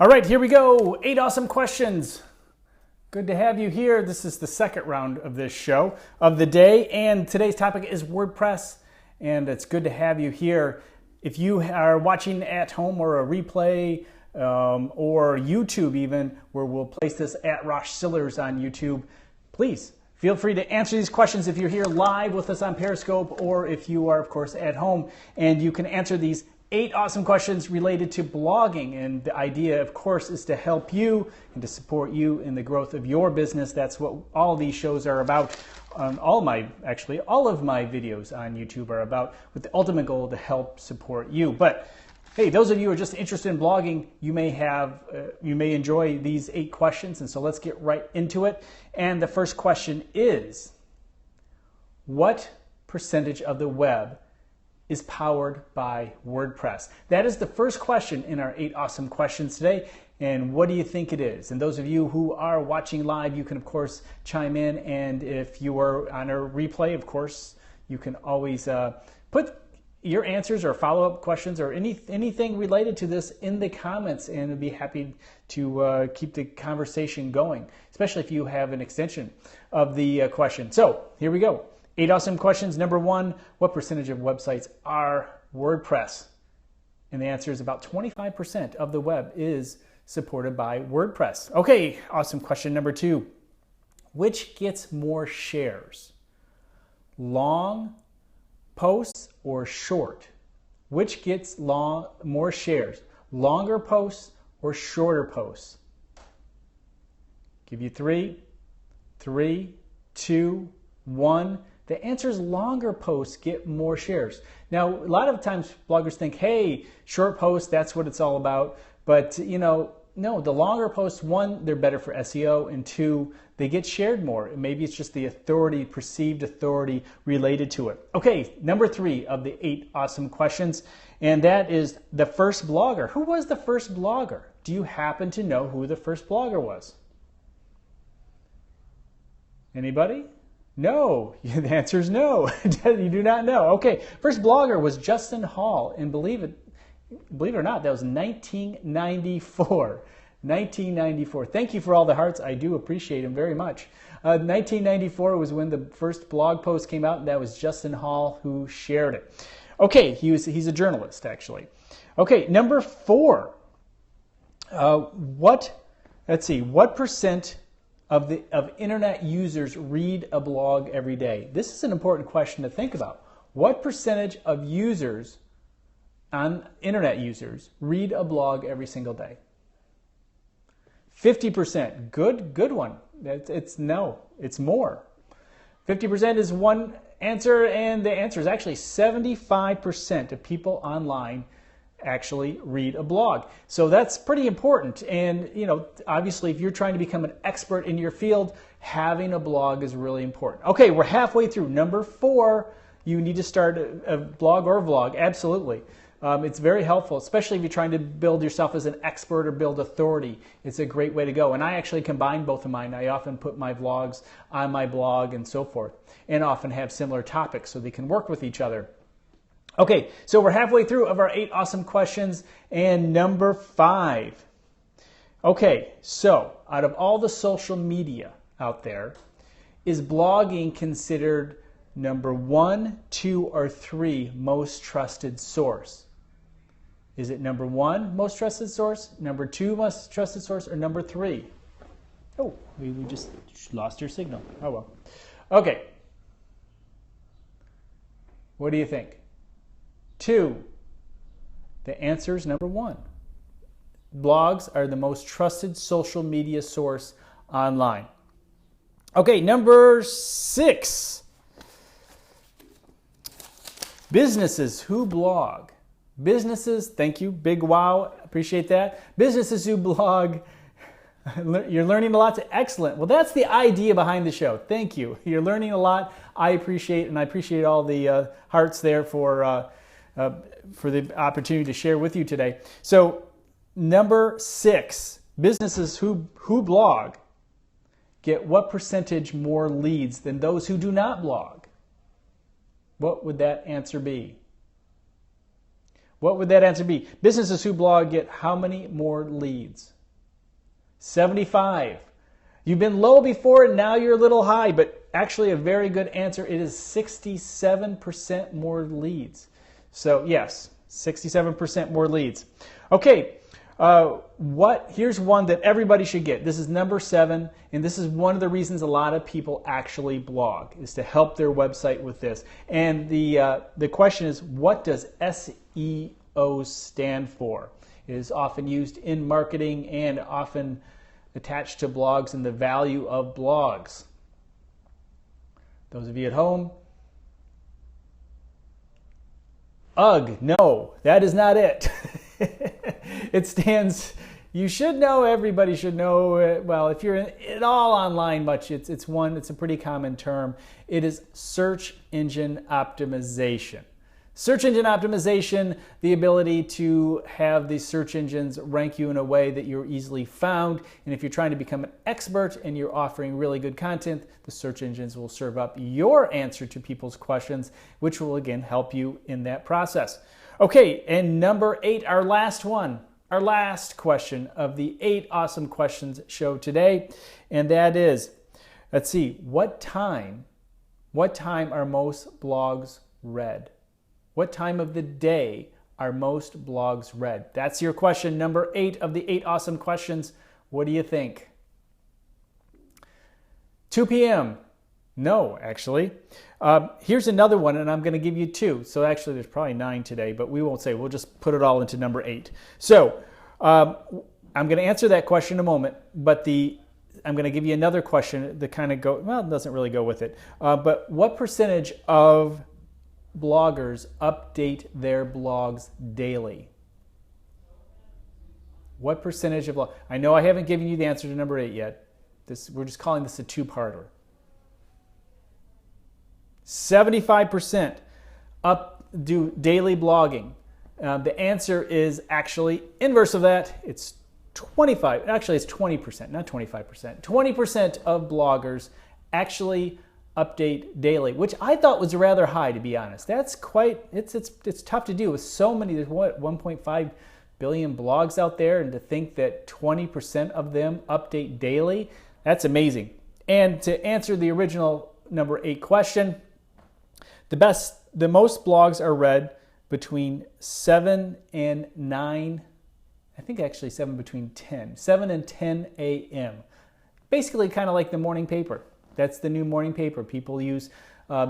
All right, here we go. 8 awesome questions. Good to have you here. This is the second round of this show of the day, and today's topic is WordPress, and it's good to have you here. If you are watching at home or a replay or YouTube even, where we'll place this at Rosh Sillars on YouTube, please feel free to answer these questions if you're here live with us on Periscope or if you are, of course, at home, and you can answer these 8 awesome questions related to blogging. And the idea, of course, is to help you and to support you in the growth of your business. That's what all these shows are about. All of my videos on YouTube are about, with the ultimate goal to help support you. But hey, those of you who are just interested in blogging, you may enjoy these 8 questions. And so let's get right into it. And the first question is, what percentage of the web is powered by WordPress? That is the first question in our 8 awesome questions today. And what do you think it is? And those of you who are watching live, you can of course chime in. And if you are on a replay, of course, you can always put your answers or follow-up questions or anything related to this in the comments, and I'd be happy to keep the conversation going, especially if you have an extension of the question. So here we go. 8 awesome questions. Number 1, what percentage of websites are WordPress? And the answer is about 25% of the web is supported by WordPress. Okay, awesome question. Number 2, which gets more shares? Long posts or short? Which gets more shares? Longer posts or shorter posts? Give you 3, 2, 1. The answer is longer posts get more shares. Now, a lot of times bloggers think, hey, short posts, that's what it's all about. But, no, the longer posts, 1, they're better for SEO, and 2, they get shared more. Maybe it's just the authority, perceived authority related to it. Okay, number 3 of the 8 awesome questions, and that is the first blogger. Who was the first blogger? Do you happen to know who the first blogger was? Anybody? No. The answer is no. You do not know. Okay, first blogger was Justin Hall, and believe it or not, that was 1994. 1994. Thank you for all the hearts. I do appreciate them very much. 1994 was when the first blog post came out, and that was Justin Hall who shared it. Okay, he's a journalist, actually. Okay, number 4. What percent of internet users read a blog every day? This is an important question to think about. What percentage of users, internet users, read a blog every single day? 50%. Good one. It's no, it's more. 50% is one answer, and the answer is actually 75% of people online actually read a blog. So that's pretty important. And, obviously, if you're trying to become an expert in your field, having a blog is really important. Okay, we're halfway through. Number 4, you need to start a blog or vlog. Absolutely. It's very helpful, especially if you're trying to build yourself as an expert or build authority. It's a great way to go. And I actually combine both of mine. I often put my vlogs on my blog and so forth, and often have similar topics so they can work with each other. Okay, so we're halfway through of our 8 awesome questions, and number 5. Okay, so out of all the social media out there, is blogging considered number 1, 2, or 3 most trusted source? Is it number 1 most trusted source, number 2 most trusted source, or number 3? Oh, we just lost your signal. Oh well. Okay. What do you think? 2. The answer is number 1. Blogs are the most trusted social media source online. Okay, number 6. Businesses who blog. Businesses, thank you, big wow, appreciate that. Businesses who blog, you're learning a lot. Excellent. Well, that's the idea behind the show. Thank you. You're learning a lot. I appreciate, and I appreciate all the hearts there for the opportunity to share with you today. So number 6, businesses who blog get what percentage more leads than those who do not blog? What would that answer be? What would that answer be? Businesses who blog get how many more leads? 75. You've been low before and now you're a little high, but actually a very good answer. It is 67% more leads. So yes, 67% more leads. Okay, here's one that everybody should get. This is number 7, and this is one of the reasons a lot of people actually blog, is to help their website with this. And the question is, what does SEO stand for? It is often used in marketing and often attached to blogs and the value of blogs. Those of you at home, ugh, no, that is not it. It stands, you should know, everybody should know, well, if you're at all online much, it's a pretty common term. It is search engine optimization. Search engine optimization, the ability to have the search engines rank you in a way that you're easily found. And if you're trying to become an expert and you're offering really good content, the search engines will serve up your answer to people's questions, which will again help you in that process. Okay, and number 8, our last one, our last question of the 8 awesome questions show today. And that is, let's see, what time are most blogs read? What time of the day are most blogs read? That's your question, number 8 of the 8 awesome questions. What do you think? 2 p.m. No, actually. Here's another one, and I'm going to give you 2. So actually, there's probably 9 today, but we won't say. We'll just put it all into number 8. So I'm going to answer that question in a moment, but I'm going to give you another question that kind of it doesn't really go with it. But what percentage of bloggers update their blogs daily? What percentage of blogs? I know I haven't given you the answer to number 8 yet. We're just calling this a 2-parter. 75% do daily blogging. The answer is actually inverse of that. It's 25. Actually, it's 20%, not 25%. 20% of bloggers actually update daily, which I thought was rather high, to be honest. That's it's tough to do with so many. There's 1.5 billion blogs out there, and to think that 20% of them update daily, that's amazing. And to answer the original number 8 question, the most blogs are read between 7 and 9. I think actually 7 and 10 a.m. Basically kind of like the morning paper. That's the new morning paper. People use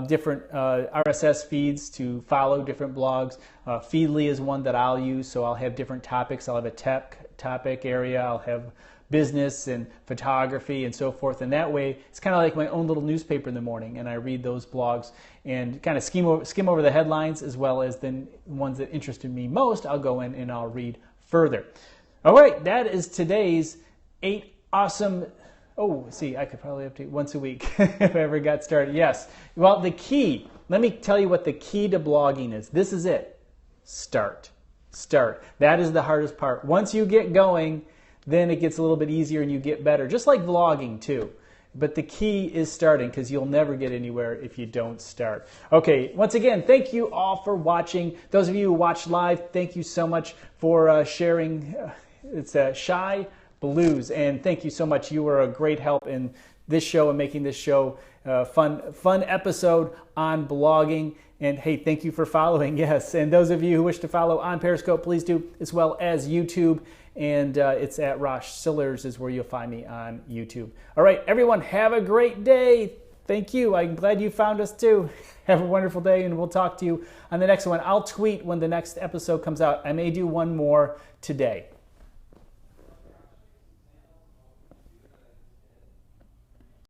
different RSS feeds to follow different blogs. Feedly is one that I'll use, so I'll have different topics. I'll have a tech topic area. I'll have business and photography and so forth. And that way, it's kind of like my own little newspaper in the morning, and I read those blogs and kind of skim over the headlines, as well as the ones that interested me most. I'll go in and I'll read further. All right, that is today's 8 awesome. Oh, see, I could probably update once a week if I ever got started. Yes. Well, the key, let me tell you what the key to blogging is. This is it. Start. That is the hardest part. Once you get going, then it gets a little bit easier and you get better, just like vlogging too. But the key is starting, because you'll never get anywhere if you don't start. Okay, once again, thank you all for watching. Those of you who watch live, thank you so much for sharing. It's Shy Blues, and thank you so much. You were a great help in this show and making this show a fun episode on blogging. And hey, thank you for following. Yes, and those of you who wish to follow on Periscope, please do, as well as YouTube. And it's at Rosh. Sillars is where you'll find me on YouTube. All right, everyone, have a great day. Thank you. I'm glad you found us too. Have a wonderful day, and we'll talk to you on the next one. I'll tweet when the next episode comes out. I may do one more today.